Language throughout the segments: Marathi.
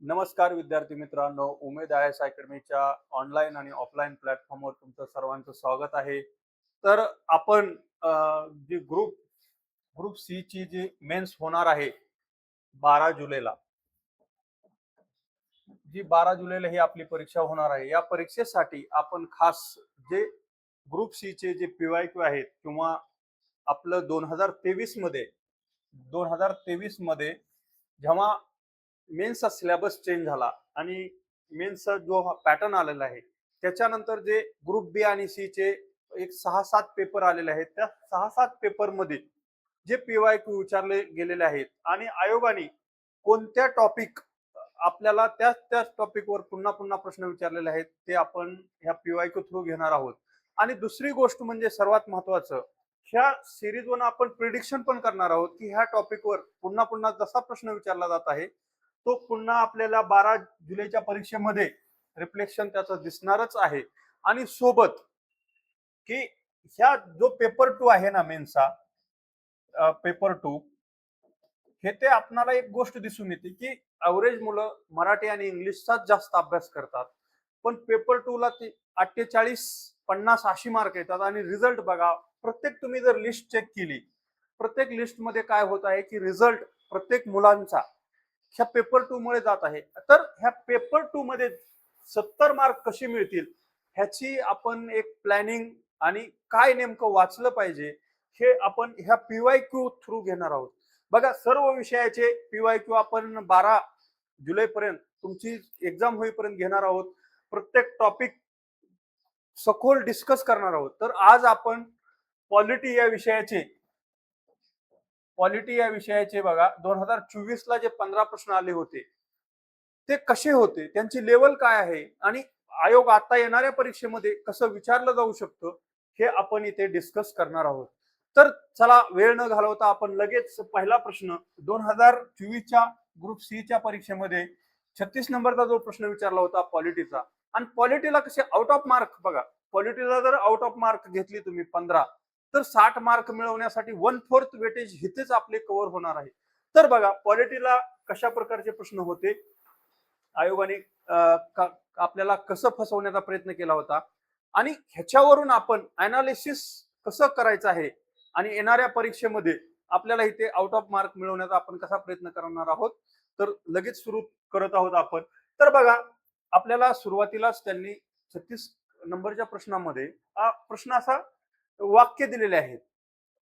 नमस्कार विद्यार्थी मित्रांनो, उमेद आय एस अकॅडमीच्या ऑनलाईन आणि ऑफलाईन प्लॅटफॉर्मवर तुमचं सर्वांचं स्वागत आहे. तर आपण जी ग्रुप सी ची जी मेन्स होणार आहे 12 जुलैला, जी 12 जुलैला ही आपली परीक्षा होणार आहे. या परीक्षेसाठी आपण खास जे ग्रुप सी चे जे PYQ आहेत किंवा आपलं 2023 मध्ये जेव्हा मेन्सचा सिलेबस चेंज झाला आणि मेन्सचा जो पॅटर्न आलेला आहे, त्याच्यानंतर जे ग्रुप बी आणि सी चे एक 6-7 पेपर आलेले आहेत. त्या 6-7 पेपरमध्ये जे PYQ विचारले गेलेले आहेत आणि आयोगाने कोणत्या टॉपिक आपल्याला त्याच टॉपिकवर पुन्हा पुन्हा प्रश्न विचारलेले आहेत, ते आपण ह्या PYQ थ्रू घेणार आहोत. आणि दुसरी गोष्ट म्हणजे सर्वात महत्वाचं, ह्या सिरीजवर आपण प्रिडिक्शन पण करणार आहोत की ह्या टॉपिकवर पुन्हा पुन्हा जसा प्रश्न विचारला जात आहे, तो पुन्हा आपल्याला 12 जुलैच्या परीक्षेमध्ये रिफ्लेक्शन त्याचं दिसणारच आहे. आणि सोबत की ह्या जो पेपर 2 आहे ना मेन्सचा, पेपर 2 हे ते आपल्याला एक गोष्ट दिसून येते की ॲव्हरेज मुलं मराठी आणि इंग्लिशचाच जास्त अभ्यास करतात, पण पेपर 2 ला ते 48-50 अशी मार्क येतात. आणि रिझल्ट बघा, प्रत्येक तुम्ही जर लिस्ट चेक केली, प्रत्येक लिस्ट मध्ये काय होत आहे की रिझल्ट प्रत्येक मुलांचा ह्या पेपर 2 मुळे जात आहे. तर ह्या पेपर 2 मध्ये 70 मार्क कसे मिळतील ह्याची आपण एक प्लॅनिंग आणि काय नेमकं वाचलं पाहिजे हे आपण ह्या PYQ थ्रू घेणार आहोत. बघा, सर्व विषयाचे PYQ आपण 12 जुलै पर्यंत तुमची एक्झाम होईपर्यंत घेणार आहोत. प्रत्येक टॉपिक सखोल डिस्कस करणार आहोत. तर आज आपण पॉलिटी या विषयाचे पॉलिटी या विषयाचे बघा, 2024 ला जे 15 प्रश्न आले होते ते कसे होते, त्यांची लेवल काय आहे आणि आयोग आता येणाऱ्या परीक्षेमध्ये कसं विचारलं जाऊ शकतं, हे आपण इथे डिस्कस करणार आहोत. तर चला, वेळ न घालवता आपण लगेच पहिला प्रश्न 2024च्या ग्रुप सी च्या परीक्षेमध्ये 36 नंबरचा जो प्रश्न विचारला होता पॉलिटीचा. आणि पॉलिटीला कसे आउट ऑफ मार्क बघा, पॉलिटीला जर आउट ऑफ मार्क घेतली तुम्ही 15, तर 60 मार्क मिळवण्यासाठी 1/4 वेटेज हितेच आपले कव्हर होणार आहे. तर बघा, पॉलिटीला कशा प्रकारचे प्रश्न होते, आयोगाने आपल्याला कसं फसवण्याचा प्रयत्न केला होता आणि ह्याच्यावरून आपण अनालिसिस कसं करायचं आहे आणि येणाऱ्या परीक्षेमध्ये आपल्याला इथे आउट ऑफ मार्क मिळवण्याचा आपण कसा प्रयत्न करणार आहोत, तर लगेच सुरू करत आहोत आपण. तर बघा, आपल्याला सुरुवातीलाच त्यांनी 36 नंबरच्या प्रश्नामध्ये प्रश्न असा वाक्य दिलेले आहेत.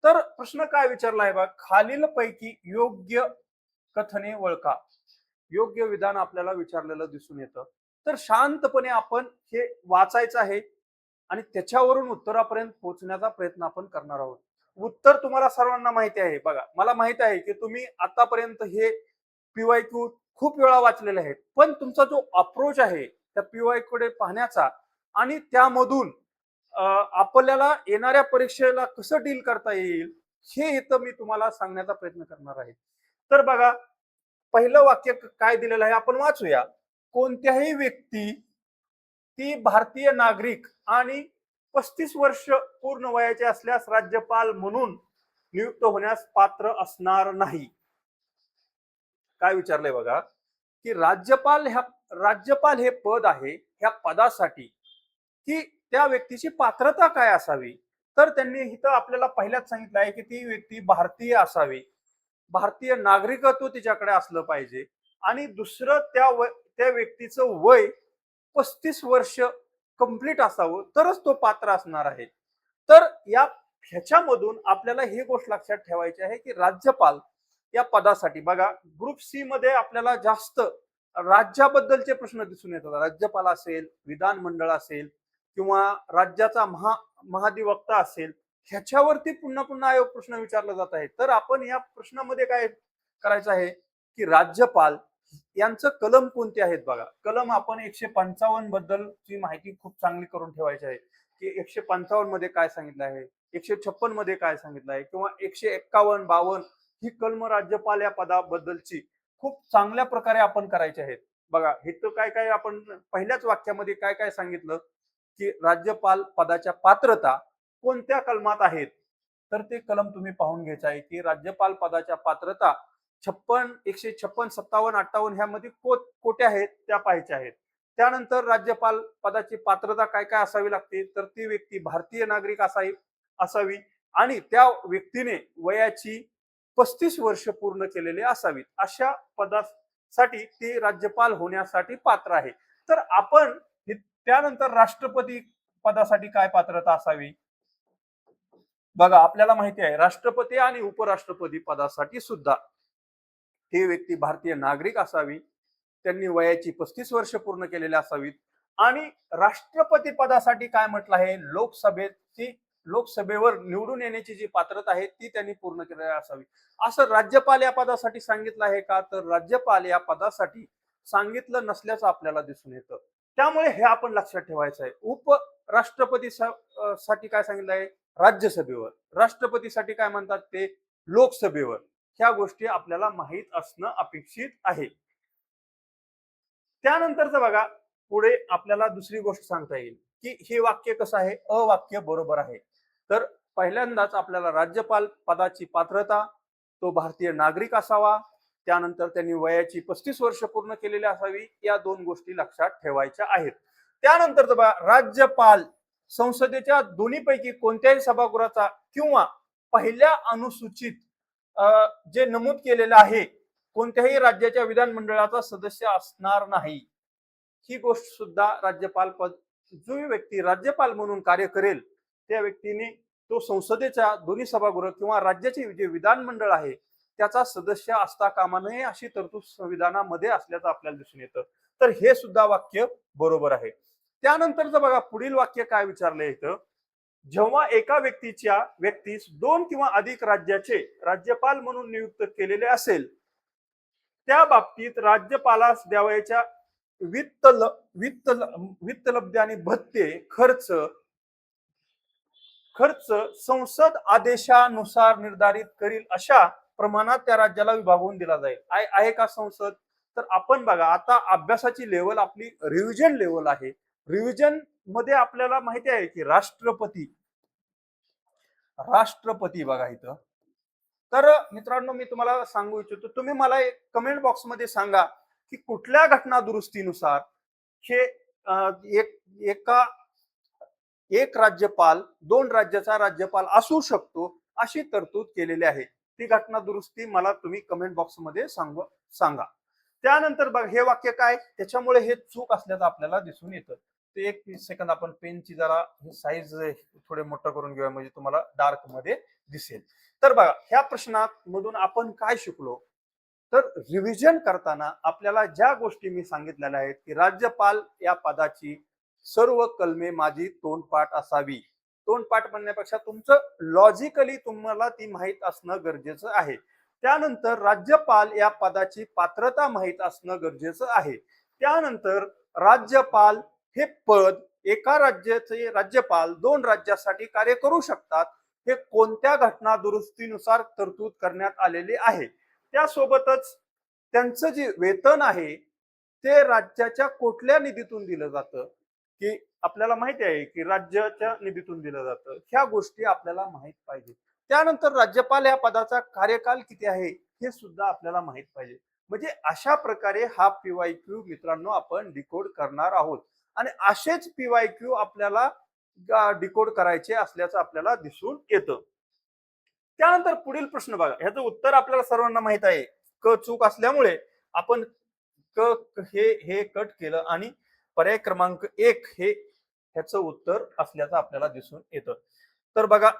तर प्रश्न काय विचारला आहे बघा, खालील पैकी योग्य कथने ओळखा. योग्य विधान आपल्याला विचारलेलं दिसून येतं. तर शांतपणे आपण हे वाचायचं आहे आणि त्याच्यावरून उत्तरापर्यंत पोहोचण्याचा प्रयत्न आपण करणार आहोत. उत्तर तुम्हाला सर्वांना माहिती आहे. बघा, मला माहित आहे की तुम्ही आतापर्यंत हे PYQ खूप वेळा वाचलेले आहेत, पण तुमचा जो अप्रोच आहे त्या PYQ कडे पाहण्याचा आणि त्यामधून आपल्याला येणाऱ्या परीक्षेला कसं डील करता येईल, हे इथं मी तुम्हाला सांगण्याचा प्रयत्न करणार आहे. तर बघा, पहिलं वाक्य काय दिलेलं आहे आपण वाचूया. कोणत्याही व्यक्ती ती भारतीय नागरिक आणि 35 वर्ष पूर्ण वयाचे असल्यास राज्यपाल म्हणून नियुक्त होण्यास पात्र असणार नाही. काय विचारलंय बघा, की राज्यपाल हे पद आहे, ह्या पदासाठी की त्या व्यक्तीची पात्रता काय असावी. तर त्यांनी इथं आपल्याला पहिल्याच सांगितलं आहे की ती व्यक्ती भारतीय असावी, भारतीय नागरिकत्व तिच्याकडे असलं पाहिजे आणि दुसरं त्या व्यक्तीचं वय 35 वर्ष कंप्लीट असावं, तरच तो पात्र असणार आहे. तर ह्याच्यामधून आपल्याला ही गोष्ट लक्षात ठेवायची आहे की राज्यपाल या पदासाठी बघा, ग्रुप सी मध्ये आपल्याला जास्त राज्याबद्दलचे प्रश्न दिसून येतात. राज्यपाल असेल, विधानमंडळ असेल किंवा राज्याचा महाधिवक्ता असेल, ह्याच्यावरती पुन्हा पुन्हा आयोग प्रश्न विचारला जात आहे. तर आपण या प्रश्नामध्ये काय करायचं आहे की राज्यपाल यांचं कलम कोणते आहेत बघा. कलम आपण 155 बद्दलची माहिती खूप चांगली करून ठेवायची आहे की 155 मध्ये काय सांगितलं आहे, 156 मध्ये काय सांगितलं आहे किंवा 151-52 ही कलम राज्यपाल या पदाबद्दलची खूप चांगल्या प्रकारे आपण करायचे आहेत. बघा, हे तर काय काय आपण पहिल्याच वाक्यामध्ये काय काय सांगितलं की राज्यपाल पदाच्या पात्रता कोणत्या कलमात आहेत. तर ते कलम तुम्ही पाहून घ्यायचं आहे की राज्यपाल पदाच्या पात्रता 56, 156, 57, 58 ह्यामध्ये कोट्या आहेत त्या पाहायच्या आहेत. त्यानंतर राज्यपाल पदाची पात्रता काय काय असावी लागते, तर ती व्यक्ती भारतीय नागरिक असावी आणि त्या व्यक्तीने वयाची 35 वर्ष पूर्ण केलेली असावीत. अशा पदासाठी ती राज्यपाल होण्यासाठी पात्र आहे. तर आपण त्यानंतर राष्ट्रपती पदासाठी काय पात्रता असावी, बघा आपल्याला माहिती आहे राष्ट्रपती आणि उपराष्ट्रपती पदासाठी सुद्धा ही व्यक्ती भारतीय नागरिक असावी, त्यांनी वयाची 35 वर्ष पूर्ण केलेली असावीत आणि राष्ट्रपती पदासाठी काय म्हटलं आहे, लोकसभेवर निवडून येण्याची जी पात्रता आहे ती त्यांनी पूर्ण केलेली असावी. असं राज्यपाल या पदासाठी सांगितलं आहे का, तर राज्यपाल या पदासाठी सांगितलं नसल्याचं आपल्याला दिसून येतं. त्यामुळे हे आपण लक्षात ठेवायचं आहे. उपराष्ट्रपती साठी काय सांगितलं आहे, राज्यसभेवर. राष्ट्रपतीसाठी काय म्हणतात ते, लोकसभेवर. ह्या गोष्टी आपल्याला माहीत असणं अपेक्षित आहे. त्यानंतरच बघा पुढे आपल्याला दुसरी गोष्ट सांगता येईल की हे वाक्य कसं आहे, अवाक्य बरोबर आहे. तर पहिल्यांदाच आपल्याला राज्यपाल पदाची पात्रता, तो भारतीय नागरिक असावा, त्यानंतर त्यांनी वयाची 35 वर्ष पूर्ण केलेली असावी, या दोन गोष्टी लक्षात ठेवायच्या आहेत. त्यानंतर बघा राज्यपाल संसदेच्या दोन्हीपैकी कोणत्याही सभागृहाचा किंवा पहिल्या अनुसूचित जे नमूद केलेलं आहे कोणत्याही राज्याच्या विधानमंडळाचा सदस्य असणार नाही. ही गोष्ट सुद्धा राज्यपाल पद, जो व्यक्ती राज्यपाल म्हणून कार्य करेल त्या व्यक्तीने तो संसदेच्या दोन्ही सभागृह किंवा राज्याचे जे विधानमंडळ आहे त्याचा सदस्य असता कामा नये अशी तरतूद संविधानामध्ये असल्याचं आपल्याला दिसून येतं. तर हे सुद्धा वाक्य बरोबर आहे. त्यानंतरचं बघा पुढील वाक्य काय विचारलं येतं, जेव्हा एका व्यक्तीस 2 किंवा अधिक राज्याचे राज्यपाल म्हणून नियुक्त केलेले असेल त्या बाबतीत राज्यपालास द्यावयाच्या वित्तलब्धी आणि भत्ते खर्च संसद आदेशानुसार निर्धारित करील अशा प्रमाणात त्या राज्याला विभागून दिला जाईल. आहे का संसद, तर आपण बघा आता अभ्यासाची लेवल आपली रिव्हिजन लेवल आहे. रिव्हिजन मध्ये आपल्याला माहिती आहे की राष्ट्रपती बघा इथं. तर मित्रांनो मी तुम्हाला सांगू इच्छितो, तुम्ही मला कमेंट बॉक्स मध्ये सांगा की कुठल्या घटना दुरुस्तीनुसार हे एक राज्यपाल 2 राज्याचा राज्यपाल असू शकतो अशी तरतूद केलेली आहे. ती घटना दुरुस्ती मला तुम्ही कमेंट बॉक्स मध्ये सांगा. त्यानंतर बघ हे वाक्य काय, त्याच्यामुळे हे चूक असल्याचं आपल्याला दिसून येतं. ते एक सेकंद आपण पेनची जरा साईज थोडे मोठं करून घेऊया म्हणजे तुम्हाला डार्क मध्ये दिसेल. तर बघा ह्या प्रश्नात मधून आपण काय शिकलो, तर रिव्हिजन करताना आपल्याला ज्या गोष्टी मी सांगितलेल्या आहेत की राज्यपाल या पदाची सर्व कलमे माझी तोंडपाठ असावी. तोंडपाठ म्हणण्यापेक्षा तुमचं लॉजिकली तुम्हाला ती माहीत असणं गरजेचं आहे. त्यानंतर राज्यपाल या पदाची पात्रता माहीत असणं गरजेचं आहे. त्यानंतर राज्यपाल हे पद एका राज्याचे राज्यपाल 2 राज्यासाठी कार्य करू शकतात हे कोणत्या घटना दुरुस्तीनुसार तरतूद करण्यात आलेले आहे. त्यासोबतच त्यांचं जे वेतन आहे ते राज्याच्या कुठल्या निधीतून दिलं जातं, की आपल्याला माहिती आहे की राज्याच्या निधीतून दिलं जातं. ह्या गोष्टी आपल्याला माहित पाहिजे. त्यानंतर राज्यपाल या पदाचा कार्यकाल किती आहे हे सुद्धा आपल्याला माहित पाहिजे. म्हणजे अशा प्रकारे हा पीवायक्यू मित्रांनो आपण डिकोड करणार आहोत आणि असेच पीवायक्यू आपल्याला डिकोड करायचे असल्याचं आपल्याला दिसून येतं. त्यानंतर पुढील प्रश्न बघा, ह्याचं उत्तर आपल्याला सर्वांना माहित आहे. क चूक असल्यामुळे आपण हे कट केलं आणि पर्याय क्रमांक 1 हे ह्याचं उत्तर असल्याचं आपल्याला दिसून येतं. तर बघा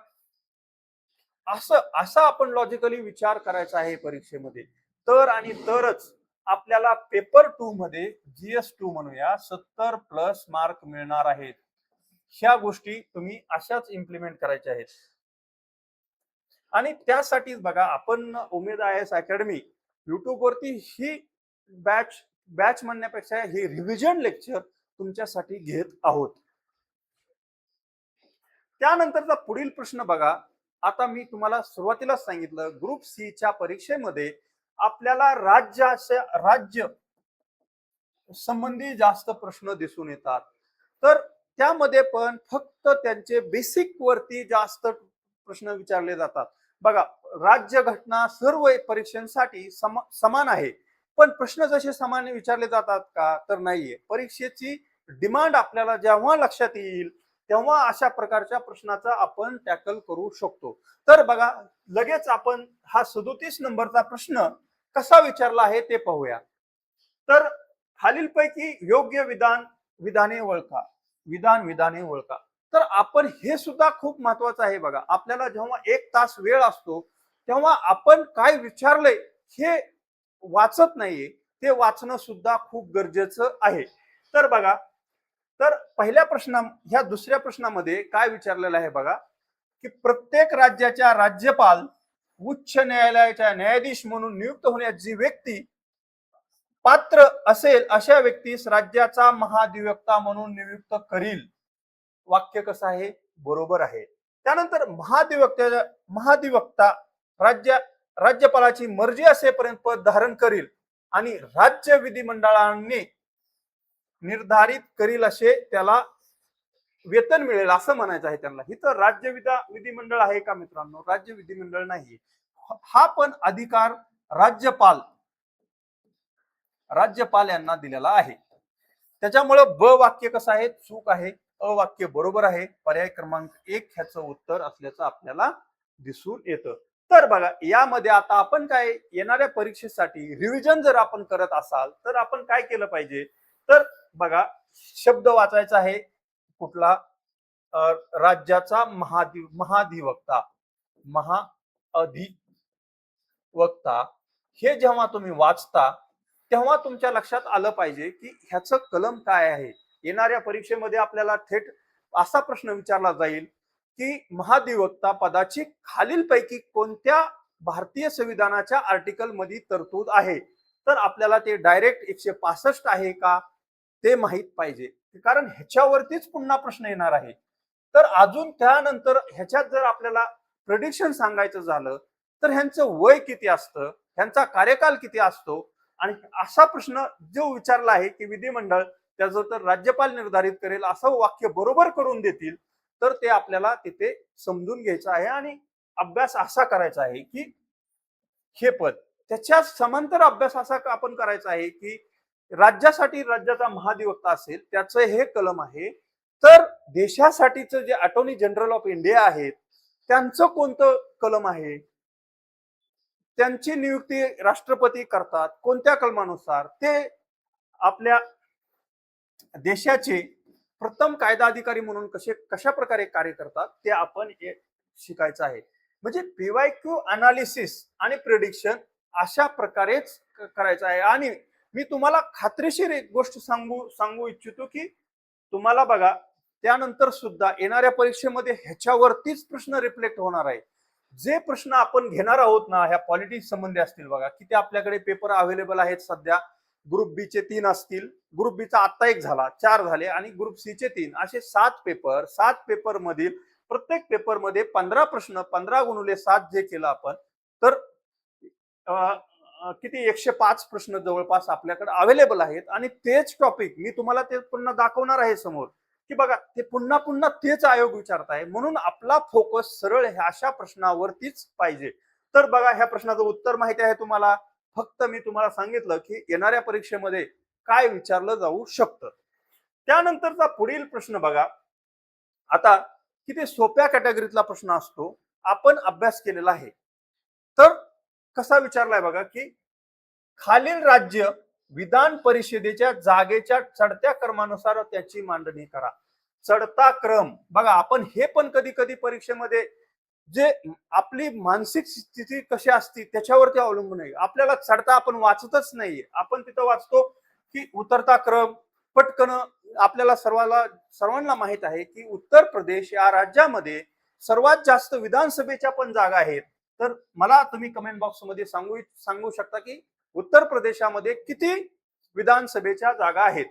असं आपण लॉजिकली विचार करायचा आहे परीक्षेमध्ये, तर आणि तरच आपल्याला पेपर 2 मध्ये GS2 म्हणूया 70+ मार्क मिळणार आहेत. ह्या गोष्टी तुम्ही अशाच इम्प्लिमेंट करायच्या आहेत. आणि त्यासाठीच बघा आपण उमेद IAS अकॅडमी युट्यूब वरती ही बॅच म्हणण्यापेक्षा हे रिव्हिजन लेक्चर तुमच्यासाठी घेत आहोत. त्यानंतरचा पुढील प्रश्न बघा, आता मी तुम्हाला सुरुवातीलाच सांगितलं ग्रुप सी च्या परीक्षेमध्ये आपल्याला राज्य संबंधी जास्त प्रश्न दिसून येतात. तर त्यामध्ये पण फक्त त्यांचे बेसिक वरती जास्त प्रश्न विचारले जातात. बघा, राज्य घटना सर्व परीक्षांसाठी समान आहे, पण प्रश्न जसे समान विचारले जातात का, तर नाहीये. परीक्षेची डिमांड आपल्याला जेव्हा लक्षात येईल तेव्हा अशा प्रकारच्या प्रश्नाचा आपण टॅकल करू शकतो. तर बघा, लगेच आपण हा 37 नंबरचा प्रश्न कसा विचारला आहे ते पाहूया. तर खालीलपैकी योग्य विधाने ओळखा. विधाने ओळखा. तर आपण हे सुद्धा खूप महत्वाचं आहे बघा. आपल्याला जेव्हा 1 तास वेळ असतो तेव्हा आपण काय विचारलंय हे वाचत नाहीये, ते वाचणं सुद्धा खूप गरजेचं आहे. तर बघा, तर पहिल्या ह्या दुसऱ्या प्रश्नामध्ये काय विचारलेलं आहे बघा, की प्रत्येक राज्याच्या राज्यपाल उच्च न्यायालयाच्या न्यायाधीश म्हणून नियुक्त होण्याची व्यक्ती पात्र असेल अशा व्यक्तीस राज्याचा महाधिवक्ता म्हणून नियुक्त करील. वाक्य कसं आहे? बरोबर आहे. त्यानंतर महाधिवक्ता राज्यपालाची मर्जी असेपर्यंत पद धारण करील आणि राज्य विधिमंडळाने निर्धारित करील असे त्याला वेतन मिळेल असं म्हणायचं आहे त्यांना. इथं राज्य विधिमंडळ आहे का मित्रांनो? राज्य विधिमंडळ नाही. हा पण अधिकार राज्यपाल यांना दिलेला आहे. त्याच्यामुळे ब वाक्य कसं आहे? चूक आहे. अ वाक्य बरोबर आहे. पर्याय क्रमांक 1 ह्याचं उत्तर असल्याचं आपल्याला दिसून येतं. तर बघा, यामध्ये आता आपण काय येणाऱ्या परीक्षेसाठी रिव्हिजन जर आपण करत असाल तर आपण काय केलं पाहिजे? तर बघा, शब्द वाचायचा आहे कुठला? राज्याचा महाधिवक्ता. हे जेव्हा तुम्ही वाचता तेव्हा तुमच्या लक्षात आलं पाहिजे की ह्याचं कलम काय आहे. येणाऱ्या परीक्षेमध्ये आपल्याला थेट असा प्रश्न विचारला जाईल की महाधिवक्ता पदाची खालीलपैकी कोणत्या भारतीय संविधानाच्या आर्टिकल मध्ये तरतूद आहे? तर आपल्याला ते डायरेक्ट 165 आहे का ते माहित पाहिजे, कारण ह्याच्यावरतीच पुन्हा प्रश्न येणार आहे. तर अजून त्यानंतर ह्याच्यात जर आपल्याला प्रेडिक्शन सांगायचं झालं तर ह्यांचं वय किती असतं, ह्यांचा कार्यकाल किती असतो, आणि असा प्रश्न जो विचारला आहे की विधिमंडळ त्याचं तर राज्यपाल निर्धारित करेल असं वाक्य बरोबर करून देतील, तर ते आपल्याला तिथे समजून घ्यायचं आहे आणि अभ्यास असा करायचा आहे की हे पद त्याच्या समांतर अभ्यास असा आपण करायचा आहे की राज्यासाठी राज्याचा महाधिवक्ता असेल त्याचं हे कलम आहे, तर देशासाठीचं जे अटॉर्नी जनरल ऑफ इंडिया आहेत त्यांचं कोणतं कलम आहे, त्यांची नियुक्ती राष्ट्रपती करतात कोणत्या कलमानुसार, ते आपल्या देशाचे प्रथम कायदा अधिकारी म्हणून कशा प्रकारे कार्य करतात ते आपण शिकायचं आहे. म्हणजे पीवायक्यू अनालिसिस आणि प्रेडिक्शन अशा प्रकारेच करायचं आहे. आणि मी तुम्हाला खात्रीशीर एक गोष्ट सांगू इच्छितो की तुम्हाला बघा, त्यानंतर सुद्धा येणाऱ्या परीक्षेमध्ये ह्याच्यावरतीच प्रश्न रिफ्लेक्ट होणार आहे. जे प्रश्न आपण घेणार आहोत ना, ह्या पॉलिटिक्स संबंधी असतील बघा, किती आपल्याकडे पेपर अवेलेबल आहेत सध्या. ग्रुप बी चे 3 असतील, ग्रुप बी चा आता 1 झाला, 4 झाले, आणि ग्रुप सी चे 3, असे 7 पेपर. 7 पेपर मधील प्रत्येक पेपर मध्ये 15 प्रश्न, 15 गुणिले 7 जे केलं आपण, तर किती 105 प्रश्न जवळपास आपल्याकडे अवेलेबल आहेत. आणि तेच टॉपिक मी तुम्हाला ते पुन्हा दाखवणार आहे समोर की बघा, ते पुन्हा पुन्हा तेच आयोग विचारत आहे, म्हणून आपला फोकस सरळ अशा प्रश्नावरतीच पाहिजे. तर बघा, ह्या प्रश्नाचं उत्तर माहिती आहे तुम्हाला. फक्त मी तुम्हाला सांगितलं की येणाऱ्या परीक्षेमध्ये काय विचारलं जाऊ शकतं. त्यानंतरचा पुढील प्रश्न बघा, आता किती सोप्या कॅटेगरीतला प्रश्न असतो, आपण अभ्यास केलेला आहे. तर कसा विचारलाय बघा की खालील राज्य विधान परिषदेच्या जागेच्या चढत्या क्रमानुसार त्याची मांडणी करा. चढता क्रम बघा, आपण हे पण कधी कधी परीक्षेमध्ये जे आपली मानसिक स्थिती कशी असते त्याच्यावरती अवलंबून आहे. आपल्याला चढता आपण वाचतच नाहीये, आपण तिथं वाचतो की उतरता क्रम पटकन. आपल्याला सर्वांना माहित आहे की उत्तर प्रदेश या राज्यामध्ये सर्वात जास्त विधानसभेच्या पण जागा आहेत. तर मला तुम्ही कमेंट बॉक्स मध्ये सांगू शकता की उत्तर प्रदेशामध्ये किती विधानसभेच्या जागा आहेत.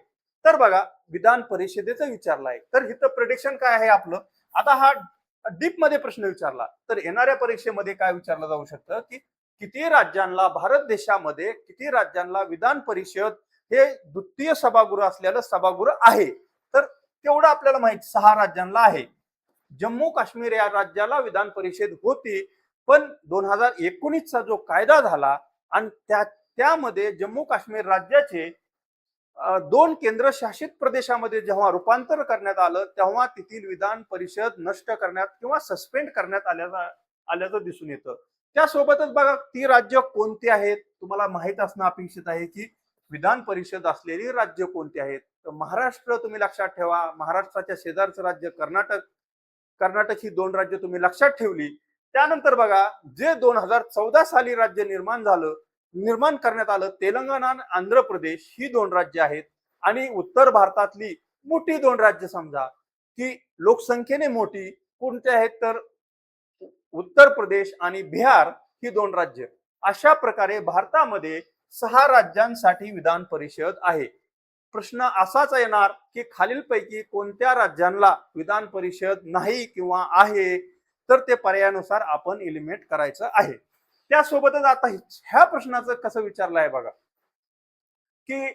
तर बघा, विधान परिषदेचं विचारलंय, तर इथं प्रेडिक्शन काय आहे आपलं. आता हा डीप मध्ये प्रश्न विचारला तर येणाऱ्या परीक्षेमध्ये काय विचारलं जाऊ शकतं की किती राज्यांना, भारत देशामध्ये किती राज्यांना विधान परिषद हे द्वितीय सभागृह असलेलं सभागृह आहे. तर तेवढं आपल्याला माहित 6 राज्यांना आहे. जम्मू काश्मीर या राज्याला विधान परिषद होती, पण 2019चा जो कायदा झाला आणि त्यामध्ये जम्मू काश्मीर राज्याचे 2 केंद्रशासित प्रदेशामध्ये जेव्हा रूपांतर करण्यात आलं तेव्हा तेथील विधान परिषद नष्ट करण्यात किंवा सस्पेंड करण्यात आल्याचं दिसून येतं. त्यासोबतच बघा ती राज्य कोणती आहेत तुम्हाला माहित असणं अपेक्षित आहे की विधान परिषद असलेली राज्य कोणती आहेत. तर महाराष्ट्र तुम्ही लक्षात ठेवा, महाराष्ट्राच्या शेजारचं राज्य कर्नाटक ही 2 राज्य तुम्ही लक्षात ठेवली. त्यानंतर बघा जे 2014 साली राज्य निर्माण करण्यात आलं तेलंगणा आणि आंध्र प्रदेश ही 2 राज्य आहेत. आणि उत्तर भारतातली मोठी 2 राज्य समजा की लोकसंख्येने मोठी कोणती आहेत तर उत्तर प्रदेश आणि बिहार ही 2 राज्य. अशा प्रकारे भारतामध्ये 6 राज्यांसाठी विधान परिषद आहे. प्रश्न असाच येणार की खालीलपैकी कोणत्या राज्यांना विधान परिषद नाही किंवा आहे, तर ते पर्यायानुसार आपण एलिमिनेट करायचं आहे. त्यासोबतच आता ह्या प्रश्नाचं कसं विचारलं आहे बघा की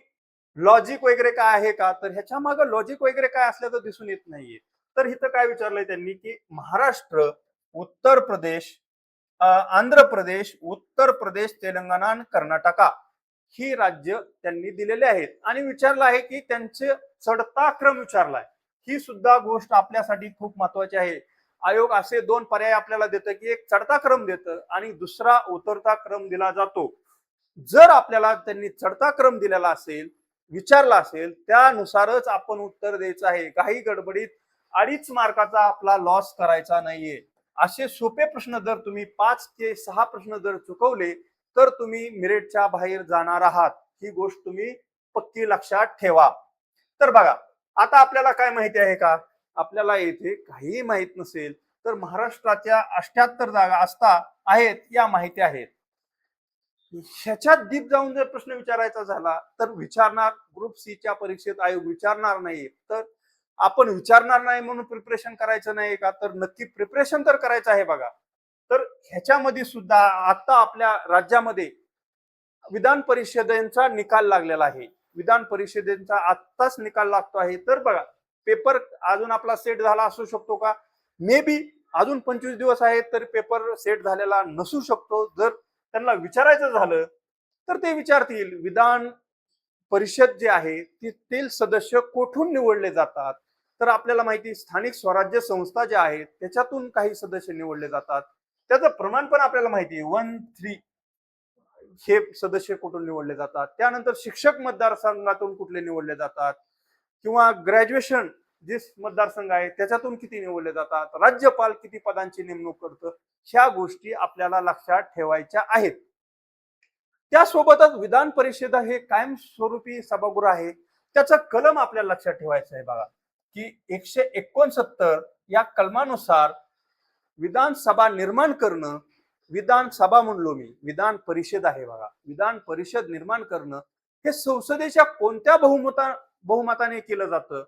लॉजिक वगैरे काय आहे का, तर ह्याच्या मागे लॉजिक वगैरे काय असल्याचं दिसून येत नाहीये. तर इथं काय विचारलंय त्यांनी की महाराष्ट्र, उत्तर प्रदेश, आंध्र प्रदेश, उत्तर प्रदेश, तेलंगणा आणि कर्नाटका ही राज्य त्यांनी दिलेले आहेत आणि विचारलं आहे की त्यांचे चढता क्रम विचारलाय. ही सुद्धा गोष्ट आपल्यासाठी खूप महत्वाची आहे. आयोग असे 2 पर्याय आपल्याला देतं की एक चढता क्रम देतं आणि दुसरा उतरता क्रम दिला जातो. जर आपल्याला त्यांनी चढता क्रम दिलेला असेल, विचारला असेल, त्यानुसारच आपण उत्तर द्यायचं आहे. काही गडबडीत 2.5 मार्काचा आपला लॉस करायचा नाहीये. असे सोपे प्रश्न जर तुम्ही 5 ते 6 प्रश्न जर चुकवले तर तुम्ही मेरिटच्या बाहेर जाणार आहात. ही गोष्ट तुम्ही पक्की लक्षात ठेवा. तर बघा आता आपल्याला काय माहिती आहे का, आपल्याला येथे काही माहित नसेल तर महाराष्ट्राच्या 78 जागा आहेत या माहिती आहेत. ह्याच्यात डीप जाऊन जर प्रश्न विचारायचा झाला तर विचारणार, ग्रुप सी च्या परीक्षेत आयोग विचारणार नाही. तर आपण विचारणार नाही म्हणून प्रिपरेशन करायचं नाही का, तर नक्की प्रिपरेशन तर करायचं आहे बघा. तर ह्याच्यामध्ये सुद्धा आता आपल्या राज्यामध्ये विधान परिषदेचा निकाल लागलेला आहे. विधान परिषदेचा आत्ताच निकाल लागतो आहे. तर बघा पेपर अजून आपला सेट झाला असू शकतो का, मे बी अजून 25 दिवस आहेत तर पेपर सेट झालेला नसू शकतो. जर त्यांना विचारायचं झालं तर ते विचारतील विधान परिषद जे आहे तेथील सदस्य कोठून निवडले जातात. तर आपल्याला माहिती स्थानिक स्वराज्य संस्था ज्या आहेत त्याच्यातून काही सदस्य निवडले जातात. त्याचं प्रमाण पण आपल्याला माहिती आहे 1-3 हे सदस्य कुठून निवडले जातात. त्यानंतर शिक्षक मतदारसंघातून कुठले निवडले जातात किंवा ग्रॅज्युएशन जे मतदारसंघ आहे त्याच्यातून किती निवडले जातात, राज्यपाल किती पदांची नेमणूक करतं, ह्या गोष्टी आपल्याला लक्षात ठेवायच्या आहेत. त्यासोबतच विधान परिषद हे कायमस्वरूपी सभागृह आहे. त्याचा कलम आपल्याला लक्षात ठेवायचा आहे बघा की 169 या कलमानुसार विधानसभा निर्माण करणं, विधानसभा म्हणलो मी, विधान परिषद आहे बघा, विधान परिषद निर्माण करणं हे संसदेच्या कोणत्या बहुमताने केलं जातं,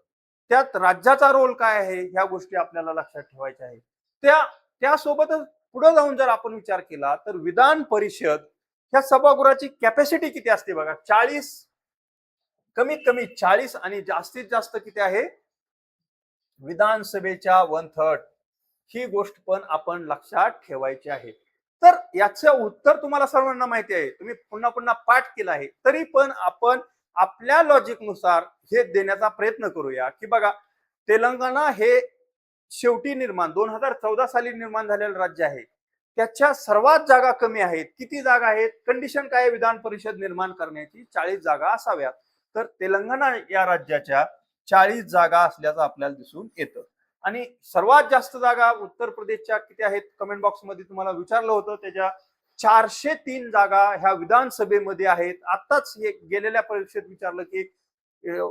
त्यात राज्याचा रोल काय आहे, ह्या गोष्टी आपल्याला लक्षात ठेवायच्या आहे. त्यासोबतच पुढे जाऊन जर आपण विचार केला तर विधान परिषद ह्या सभागृहाची कॅपॅसिटी किती असते बघा, 40, कमीत कमी 40 आणि जास्तीत जास्त किती आहे विधानसभेच्या 1/3. ही गोष्ट पण आपण लक्षात ठेवायची आहे. तर याचं उत्तर तुम्हाला सर्वांना माहिती आहे, तुम्ही पुन्हा पुन्हा पाठ केला आहे, तरी पण आपण आपल्या लॉजिक नुसार हे देण्याचा प्रयत्न करूया की बघा तेलंगणा हे शेवटी 2014 साली निर्माण झालेलं राज्य आहे. त्याच्या सर्वात जागा कमी आहेत. किती जागा आहेत, कंडिशन काय विधान परिषद निर्माण करण्याची 40 जागा असाव्यात. तर तेलंगणा या राज्याच्या 40 जागा असल्याचं आपल्याला दिसून येतं. आणि सर्वात जास्त जागा उत्तर प्रदेशच्या किती आहेत कमेंट बॉक्स मध्ये तुम्हाला विचारलं होतं, त्याच्या 403 जागा ह्या विधानसभेमध्ये आहेत. आताच गेलेल्या परीक्षेत विचारलं की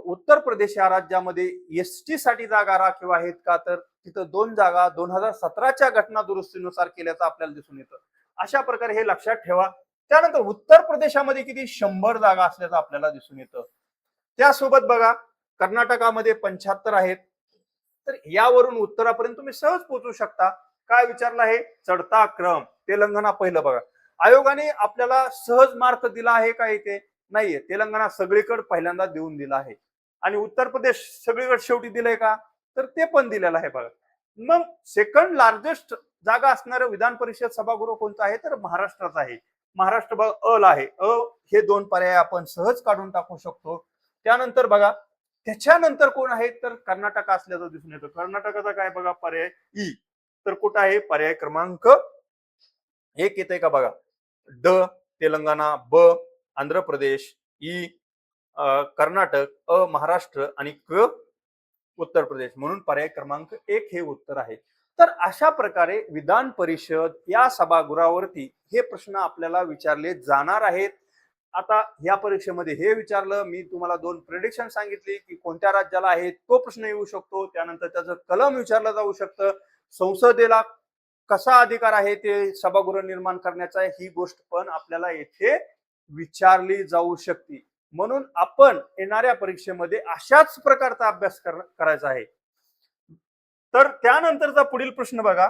उत्तर प्रदेश या राज्यामध्ये एसटी साठी जागा राखीव आहेत का, तर तिथं 2 जागा 2017च्या घटना दुरुस्तीनुसार केल्याचं आपल्याला दिसून येतं. अशा प्रकारे हे लक्षात ठेवा. त्यानंतर उत्तर प्रदेशामध्ये किती 100 जागा असल्याचं आपल्याला दिसून येतं. त्यासोबत बघा कर्नाटकामध्ये 75 आहेत. तर यावरून उत्तरापर्यंत तुम्ही सहज पोहोचू शकता. काय विचारलं आहे, चढता क्रम. तेलंगणा पहिलं बघा, आयोगाने आपल्याला सहज मार्क दिला आहे का, इथे नाहीये. तेलंगणा सगळीकडे पहिल्यांदा देऊन दिला आहे आणि उत्तर प्रदेश सगळीकडे शेवटी दिलंय का, तर ते पण दिलेलं आहे बघा. मग सेकंड लार्जेस्ट जागा असणारं विधान परिषद सभागृह कोणतं आहे तर महाराष्ट्रात आहे. महाराष्ट्र बघा अ ला आहे. हे दोन पर्याय आपण सहज काढून टाकू शकतो. त्यानंतर बघा त्याच्यानंतर कोण आहे तर कर्नाटक असल्याचं दिसून येतं. कर्नाटकाचा काय बघा पर्याय ई. तर कुठं आहे पर्याय क्रमांक एक येते का बघा. ड तेलंगणा, ब आंध्र प्रदेश, ई कर्नाटक, अ महाराष्ट्र आणि क उत्तर प्रदेश. म्हणून पर्याय क्रमांक एक हे उत्तर आहे. तर अशा प्रकारे विधान परिषद या सभागृहावरती हे प्रश्न आपल्याला विचारले जाणार आहेत. आता या परीक्षेमध्ये हे विचारलं, मी तुम्हाला दोन प्रेडिक्शन सांगितली की कोणत्या राज्याला आहे तो प्रश्न येऊ शकतो. त्यानंतर त्याचं कलम विचारलं जाऊ शकतं. संसदेला कसा अधिकार आहे ते सभागृह निर्माण करण्याचा, ही गोष्ट पण आपल्याला येथे विचारली जाऊ शकते. म्हणून आपण येणाऱ्या परीक्षेमध्ये अशाच प्रकारचा अभ्यास करायचा आहे. तर त्यानंतरचा पुढील प्रश्न बघा.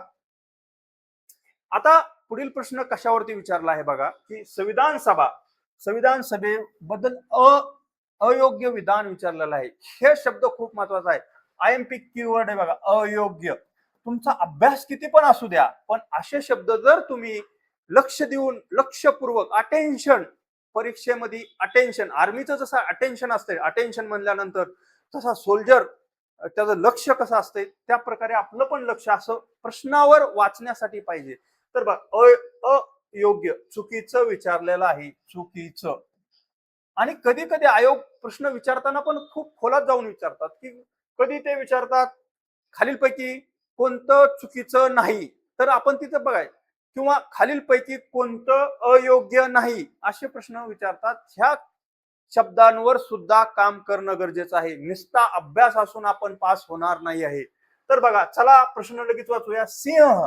आता पुढील प्रश्न कशावरती विचारला आहे बघा की संविधान सभेबद्दल अयोग्य विधान विचारलेलं आहे. हे शब्द खूप महत्वाचा आहे. IMP कीवर्ड आहे बघा, अयोग्य. तुमचा अभ्यास किती पण असू द्या, पण असे शब्द जर तुम्ही लक्ष देऊन लक्षपूर्वक अटेन्शन, परीक्षेमध्ये अटेन्शन, आर्मीचं जसं अटेन्शन असते, अटेन्शन म्हणल्यानंतर तसा सोल्जर त्याचं लक्ष कसं असते त्या प्रकारे आपलं पण लक्ष असं प्रश्नावर वाचण्यासाठी पाहिजे. तर बघ अयोग्य चुकीचं विचारलेलं आहे, चुकीचं. आणि कधी कधी आयोग प्रश्न विचारताना पण खूप खोलात जाऊन विचारतात की कधी ते विचारतात खालीलपैकी कोणतं चुकीचं नाही, तर आपण तिथं बघाय, किंवा खालीलपैकी कोणतं अयोग्य नाही असे प्रश्न विचारतात. ह्या शब्दांवर सुद्धा काम करणं गरजेचं आहे. नुसता अभ्यास असून आपण पास होणार नाही आहे. तर बघा चला प्रश्न लगेच वाचूया. सिंह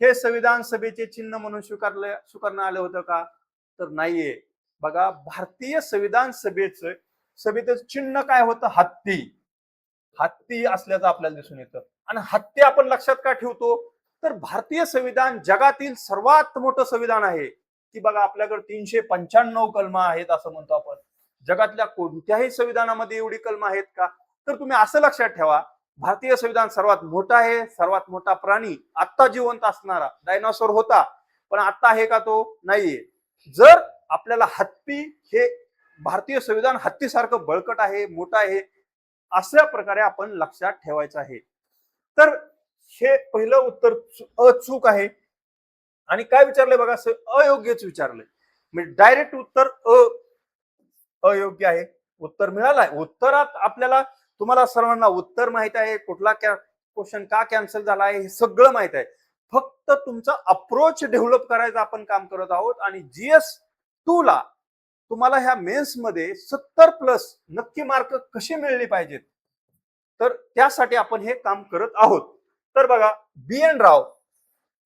हे संविधान सभेचे चिन्ह म्हणून स्वीकारण्यात आलं होतं का तर नाहीये. बघा भारतीय संविधान सभेचं चिन्ह काय होतं, हत्ती. हत्ती असल्याचं आपल्याला दिसून येतं. आणि हत्ती आपण लक्षात का ठेवतो तर भारतीय संविधान जगातील सर्वात मोठं संविधान आहे. की बघा आपल्याकडे 395 कलम आहेत असं म्हणतो आपण. जगातल्या कोणत्याही संविधानामध्ये एवढी कलम आहेत का तर तुम्ही असं लक्षात ठेवा, भारतीय संविधान सर्वात मोठा आहे. सर्वात मोठा प्राणी आत्ता जिवंत असणारा डायनासोर होता, पण आता आहे का तो नाहीये. जर आपल्याला हत्ती हे भारतीय संविधान हत्तीसारखं बळकट आहे, मोठं आहे, अशा प्रकारे आपण लक्षात ठेवायचं आहे. तर हे पहिलं उत्तर अचूक आहे. आणि काय विचारलंय बघा, अयोग्यच विचारलंय. म्हणजे डायरेक्ट उत्तर अयोग्य आहे. उत्तर मिळालंय. उत्तरात आपल्याला तुम्हाला सर्वांना उत्तर माहित आहे, कुठला क्वेश्चन का कॅन्सल झाला आहे हे सगळं माहित आहे. फक्त तुमचा अप्रोच डेव्हलप करायचं आपण काम करत आहोत. आणि GS2 ला तुम्हाला ह्या मेन्स मध्ये 70+ नक्की मार्क कसे मिळले पाहिजेत तर त्यासाठी आपण हे काम करत आहोत. तर बघा BN राव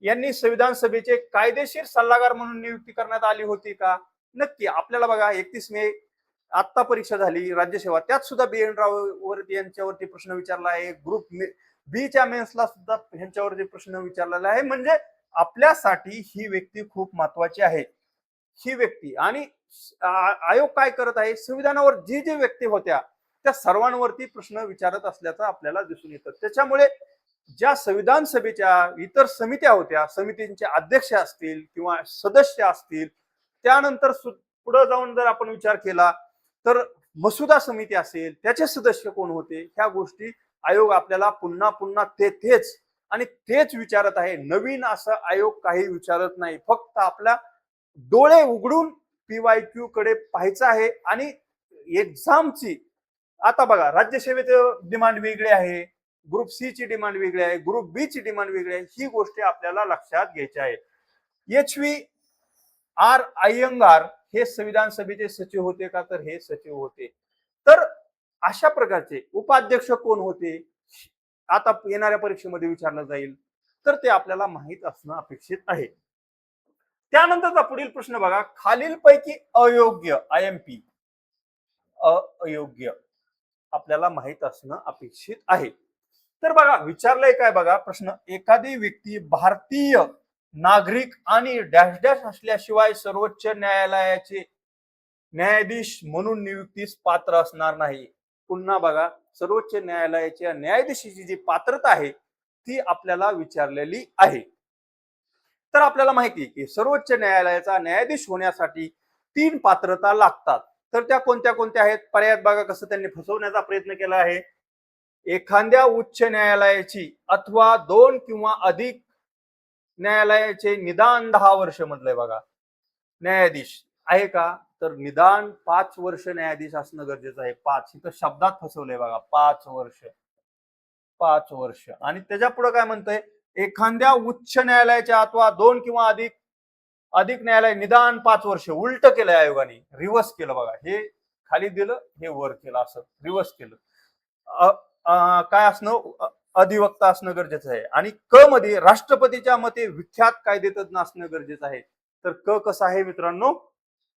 यांनी संविधान सभेचे कायदेशीर सल्लागार म्हणून नियुक्ती करण्यात आली होती का. नक्की आपल्याला बघा 31 मे आता परीक्षा झाली राज्यसेवा, त्यात सुद्धा BN राव वरती यांच्यावरती प्रश्न विचारला आहे. ग्रुप बी च्या मेन्सला सुद्धा यांच्यावरती प्रश्न विचारलेला आहे. म्हणजे आपल्यासाठी ही व्यक्ती खूप महत्वाची आहे. ही व्यक्ती आणि आयोग काय करत आहे, संविधानावर जी जी व्यक्ती होत्या त्या सर्वांवरती प्रश्न विचारत असल्याचं आपल्याला दिसून येतं. त्याच्यामुळे ज्या संविधान सभेच्या इतर समित्या होत्या, समितींचे अध्यक्ष असतील किंवा सदस्य असतील, त्यानंतर पुढे जाऊन जर आपण विचार केला तर मसुदा समिती असेल त्याचे सदस्य कोण होते, ह्या गोष्टी आयोग आपल्याला पुन्हा पुन्हा तेच आणि तेच विचारत आहे. नवीन असं आयोग काही विचारत नाही. फक्त आपला डोळे उघडून PYQ कडे पाहायचं आहे. आणि एक्झामची आता बघा राज्यसेवेचं डिमांड वेगळे आहे, ग्रुप सी ची डिमांड वेगळी आहे, ग्रुप बी ची डिमांड वेगळी आहे. ही गोष्टी आपल्याला लक्षात घ्यायच्या आहे. HVR अय्यंगार हे संविधान सभेचे सचिव होते का तर हे सचिव होते. तर अशा प्रकारचे उपाध्यक्ष कोण होते आता येणाऱ्या परीक्षेमध्ये विचारलं जाईल, तर ते आपल्याला माहित असणं अपेक्षित आहे. त्यानंतरचा पुढील प्रश्न बघा, खालीलपैकी अयोग्य IMP अयोग्य आपल्याला माहित असणं अपेक्षित आहे. तर बघा विचारलंय काय बघा प्रश्न, एखादी व्यक्ती भारतीय नागरिक आणि डॅश डॅश असल्याशिवाय सर्वोच्च न्यायालयाचे न्यायाधीश म्हणून नियुक्तीस पात्र असणार नाही. पुन्हा बघा सर्वोच्च न्यायालयाच्या न्यायाधीशाची जी पात्रता आहे ती आपल्याला विचारलेली आहे. तर आपल्याला माहिती आहे की सर्वोच्च न्यायालयाचा न्यायाधीश होण्यासाठी 3 पात्रता लागतात. तर त्या कोणत्या कोणत्या आहेत? पर्यायात बघा कसं त्यांनी फसवण्याचा प्रयत्न केला आहे. एखाद्या उच्च न्यायालयाची अथवा 2 किंवा अधिक न्यायालयाचे निदान 10 वर्ष म्हटलंय बघा. न्यायाधीश आहे का? तर निदान 5 वर्ष न्यायाधीश असणं गरजेचं आहे. 5 इथं शब्दात फसवलंय बघा. 5 वर्ष. 5 वर्ष. आणि त्याच्या पुढे काय म्हणतंय? एखाद्या उच्च न्यायालयाच्या अथवा 2 किंवा अधिक अधिक न्यायालय निदान 5 वर्ष. उलट केलंय आयोगाने. रिव्हर्स केलं बघा. हे खाली दिलं, हे वर केलं, असं रिव्हर्स केलं. काय असणं? अधिवक्ता असणं गरजेचं आहे. आणि क मध्ये राष्ट्रपतीच्या मते विख्यात कायदेतज्ञ असणं गरजेचं आहे. तर क कसं आहे मित्रांनो?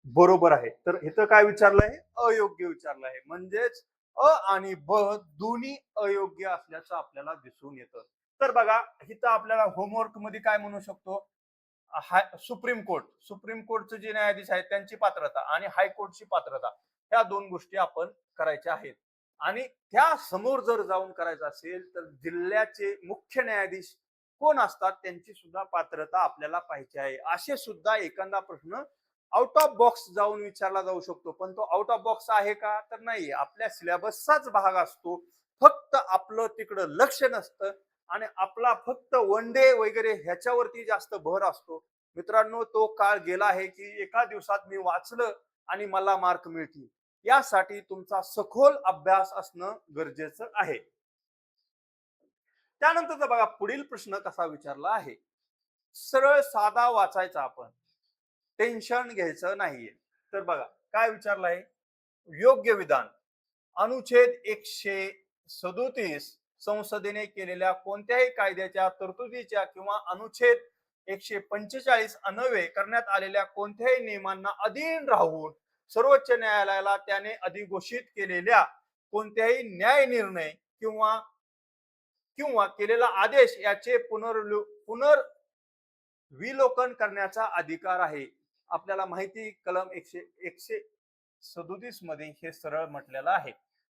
बरोबर आहे. तर इथं काय विचारलं आहे? अयोग्य विचारलं आहे. म्हणजेच अ आणि ब दोन्ही अयोग्य असल्याचं आपल्याला दिसून येतं. तर बघा इथं आपल्याला होमवर्क मध्ये काय म्हणू शकतो? सुप्रीम कोर्टचे जे न्यायाधीश आहेत त्यांची पात्रता आणि हायकोर्टची पात्रता, ह्या 2 गोष्टी आपण करायच्या आहेत. आणि त्या समोर जर जाऊन करायचं असेल तर जिल्ह्याचे मुख्य न्यायाधीश कोण असतात त्यांची सुद्धा पात्रता आपल्याला पाहिजे आहे. असे सुद्धा एखादा प्रश्न आउट ऑफ बॉक्स जाऊन विचारला जाऊ शकतो. पण तो आउट ऑफ बॉक्स आहे का? तर नाही. आपल्या सिलेबसचाच भाग असतो. फक्त आपलं तिकडं लक्ष नसतं आणि आपला फक्त वन डे वगैरे ह्याच्यावरती जास्त भर असतो. मित्रांनो, तो काळ गेला आहे की एका दिवसात मी वाचलं आणि मला मार्क मिळतील. यासाठी तुमचा सखोल अभ्यास असणं गरजेचं आहे. त्यानंतरचा बघा पुढील प्रश्न कसा विचारला आहे. सरळ साधा वाचायचा आपण. टेन्शन घ्यायचं नाहीये. तर बघा काय विचारलं आहे. योग्य विधान. अनुच्छेद 137 संसदेने केलेल्या कोणत्याही कायद्याच्या तरतुदीच्या किंवा अनुच्छेद 145 अन्वये करण्यात आलेल्या कोणत्याही नियमांना अधीन राहून सर्वोच्च न्यायालयाला त्याने अधिघोषित केलेल्या कोणत्याही न्याय निर्णय किंवा किंवा केलेला आदेश याचे पुनर्विलोकन करण्याचा अधिकार आहे. आपल्याला माहिती कलम 137 मध्ये हे सरळ म्हटलेलं आहे.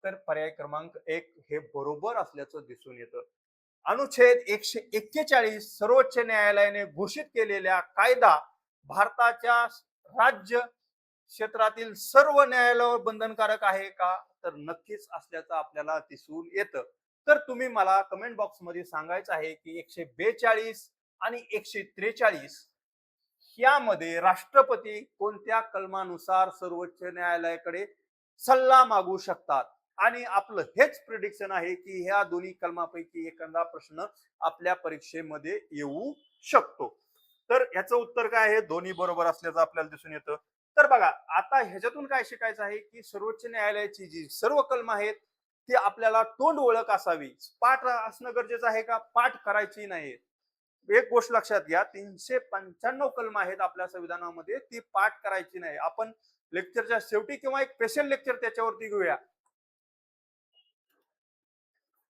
तर पर्याय क्रमांक 1 हे बरोबर असल्याचं दिसून येतं. अनुच्छेद 141 सर्वोच्च न्यायालयाने घोषित केलेल्या कायदा भारताच्या राज्य क्षेत्रातील सर्व न्यायालयावर बंधनकारक आहे का? तर नक्कीच असल्याचं आपल्याला दिसून येतं. तर तुम्ही मला कमेंट बॉक्स मध्ये सांगायचं आहे की 142 आणि 143 यामध्ये राष्ट्रपती कोणत्या कलमानुसार सर्वोच्च न्यायालयाकडे सल्ला मागू शकतात. आणि आपलं हेच प्रिडिक्शन आहे की ह्या दोन्ही कलमापैकी एखादा प्रश्न आपल्या परीक्षेमध्ये येऊ शकतो. तर ह्याचं उत्तर काय आहे? दोन्ही बरोबर असल्याचं आपल्याला दिसून येतं. तर बघा आता ह्याच्यातून काय शिकायचं आहे की सर्वोच्च न्यायालयाची जी सर्व कलम आहेत ती आपल्याला तोंड ओळख असावी. पाठ असणं गरजेचं आहे का? पाठ करायची नाही. एक गोष्ट लक्षात घ्या, 395 कलम आहेत आपल्या संविधानामध्ये, ती पाठ करायची नाही. आपण लेक्चरच्या शेवटी किंवा एक स्पेशल लेक्चर त्याच्यावरती घेऊया